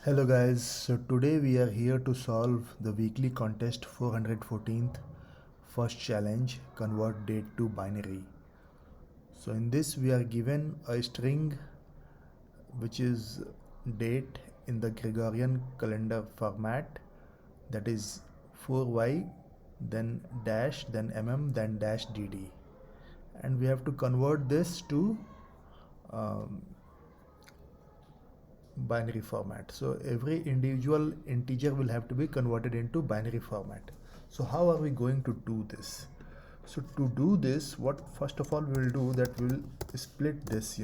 Hello guys, so today we are here to solve the weekly contest 414th first challenge, convert date to binary. So in this we are given a string which is date in the Gregorian calendar format, that is 4y, then dash, then then dash dd, and we have to convert this to um, binary format. So every individual integer will have to be converted into binary format. So how are we going to do this? So to do this, what first of all we will do, that we will split this,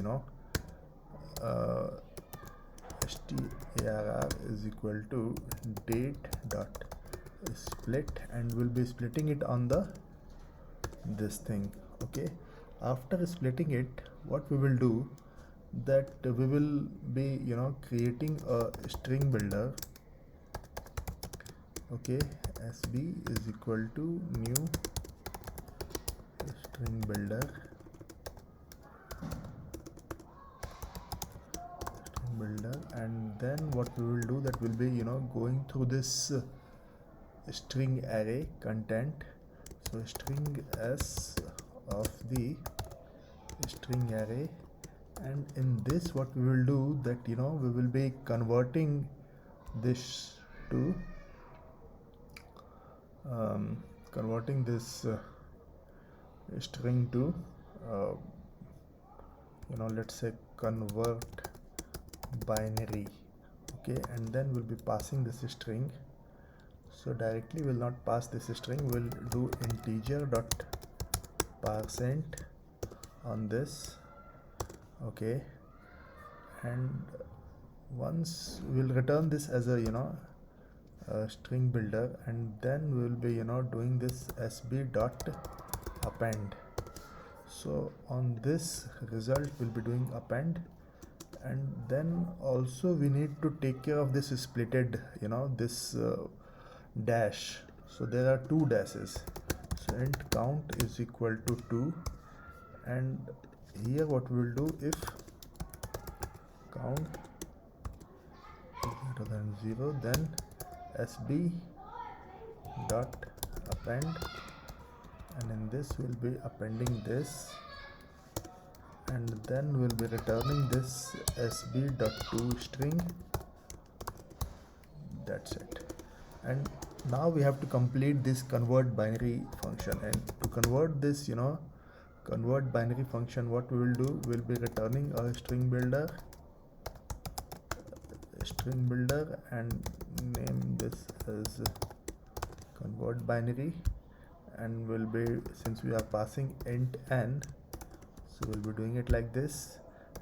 strr is equal to date dot split, and we'll be splitting it on the this thing. Okay, after splitting it, what we will do, that we will be creating a string builder. Okay, sb is equal to new string builder, and then what we will do, that will be going through this string array content. So string s of the string array, and in this what we will do, that we will be converting this to converting this string to let's say convert binary. Okay, and then we'll be passing this string. So directly we'll not pass this string, we'll do integer dot %, on this. Okay, and once we'll return this as a string builder, and then we will be doing this sb dot append. So on this result we'll be doing append, and then also we need to take care of this splitted this dash. So there are two dashes. So int count is equal to 2, and here what we will do, if count is greater than 0, then sb dot append, and in this we'll be appending this, and then we'll be returning this sb.toString. That's it. And now we have to complete this convert binary function, and to convert this convert binary function, what we will do, we'll be returning a string builder, and name this as convert binary, and we'll be, since we are passing int n, so we'll be doing it like this.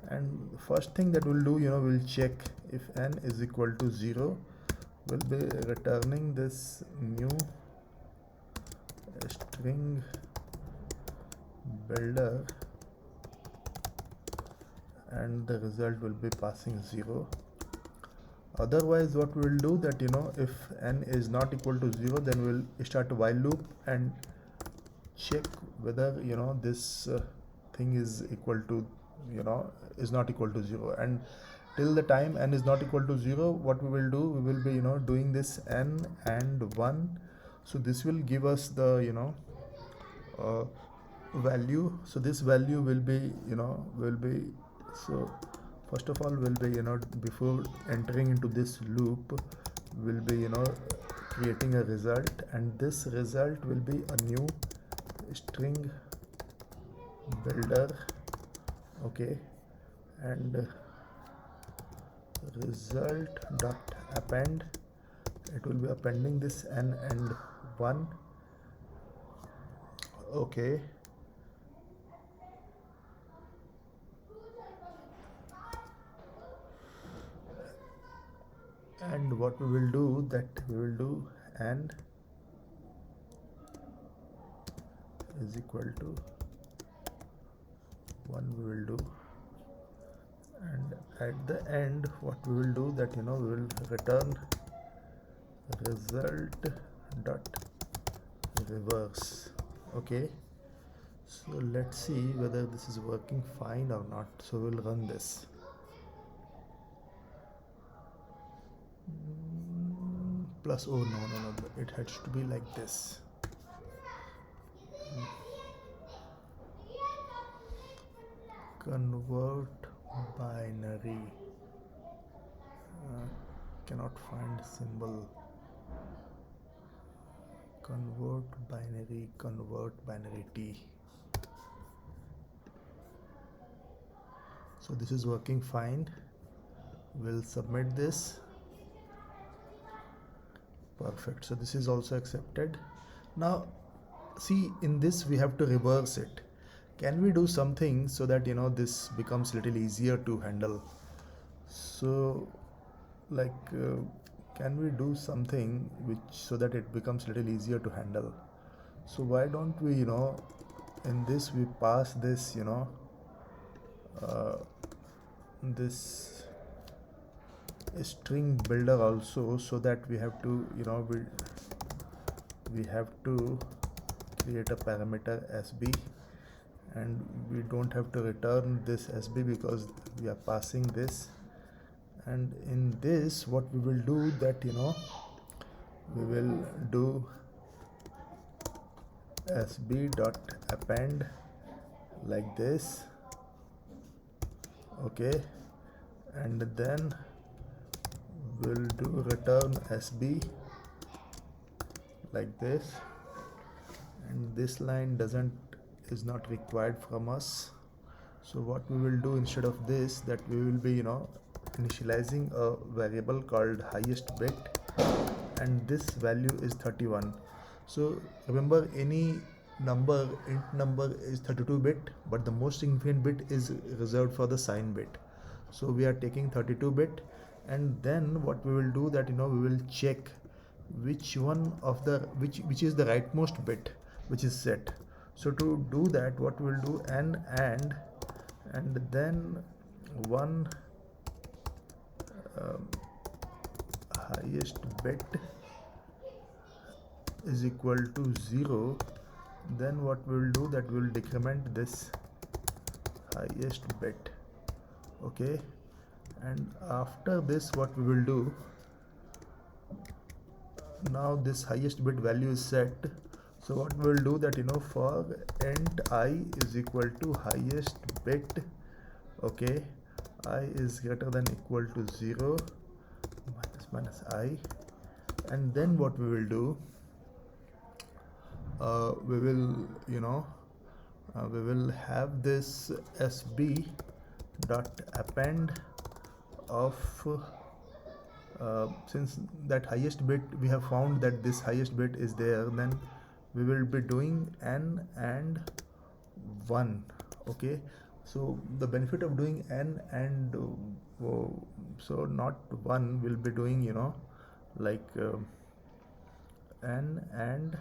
And first thing that we'll do, we'll check if n is equal to 0, we'll be returning this new string builder, and the result will be passing 0. Otherwise what we will do, that if n is not equal to 0, then we'll start a while loop and check whether this thing is equal to is not equal to 0, and till the time n is not equal to 0, what we will do, we will be doing this n and 1. So this will give us the value. So this value will be so first of all we'll be before entering into this loop, we'll be creating a result, and this result will be a new string builder. Okay, and result dot append, it will be appending this n and 1. Okay, and what we will do, that we will do n is equal to 1, we will do, and at the end what we will do, that we will return result dot reverse. Okay, so let's see whether this is working fine or not. So we'll run this. plus, oh no, it has to be like this. Convert binary, cannot find symbol. Convert binary t. So this is working fine. We'll submit this. Perfect. So this is also accepted. Now see, in this we have to reverse it. Can we do something so that this becomes little easier to handle? So like can we do something which so that it becomes little easier to handle? So why don't we in this we pass this this string builder also, so that we have to we have to create a parameter sb, and we don't have to return this sb because we are passing this. And in this what we will do that we will do sb dot append like this, okay, and then we'll do return sb like this, and this line is not required from us. So what we will do instead of this, that we will be initializing a variable called highest bit, and this value is 31. So remember, any int number is 32 bit, but the most significant bit is reserved for the sign bit. So we are taking 32 bit, and then what we will do that we will check which one of the which is the rightmost bit which is set. So to do that, what we will do, and then one highest bit is equal to 0. Then what we will do, that we will decrement this highest bit, okay, and after this what we will do, now this highest bit value is set. So what we will do that for int I is equal to highest bit, okay, I is greater than equal to 0 minus I, and then what we will do, we will we will have this sb dot append of since that highest bit we have found that this highest bit is there, then we will be doing n and 1, okay. So the benefit of doing n and so not 1, will be doing like n and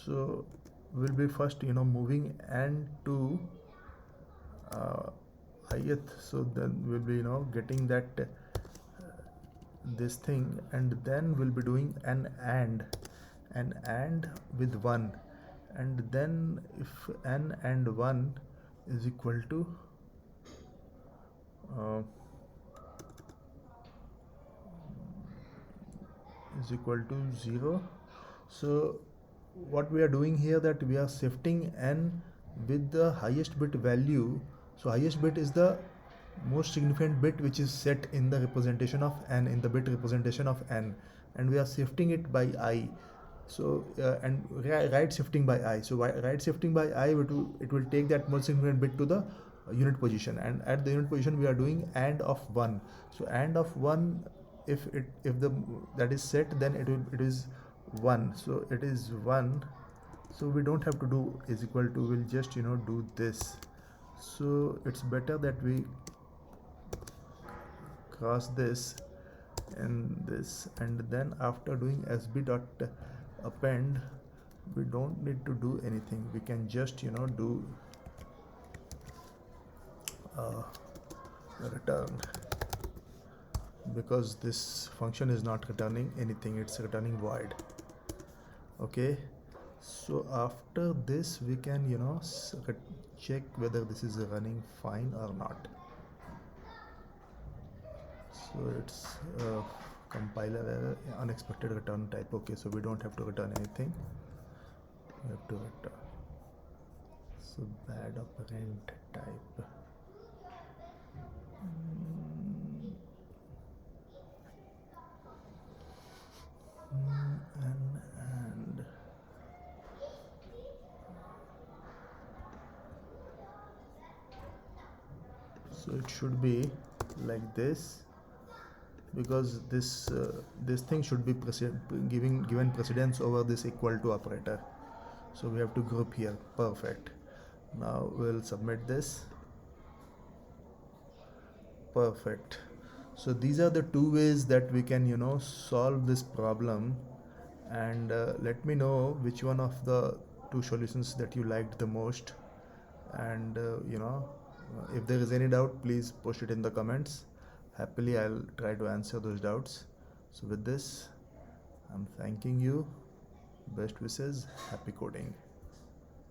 so we'll be first moving n to ith, so then we'll be getting that this thing, and then we'll be doing an and with 1, and then if n and 1 is equal to is equal to 0. So what we are doing here, that we are shifting n with the highest bit value. So highest bit is the most significant bit which is set in the representation of n, in the bit representation of n, and we are shifting it by I. So and right shifting by I. So right shifting by I, it will take that most significant bit to the unit position, and at the unit position we are doing and of 1. So and of 1, if the that is set, then it is 1. So it is 1. So we don't have to do is equal to, we'll just do this. So it's better that we cross this and this, and then after doing sb dot append, we don't need to do anything. We can just do return, because this function is not returning anything, it's returning void, okay. So after this we can check whether this is running fine or not. So it's compiler error, unexpected return type. Okay, so we don't have to return anything. We have to return. So bad operand type. And so it should be like this, because this thing should be given precedence over this equal to operator. So we have to group here. Perfect. Now we'll submit this. Perfect. So these are the two ways that we can solve this problem. And let me know which one of the two solutions that you liked the most. And if there is any doubt, please post it in the comments. Happily I'll try to answer those doubts. So with this, I'm thanking you. Best wishes. Happy coding.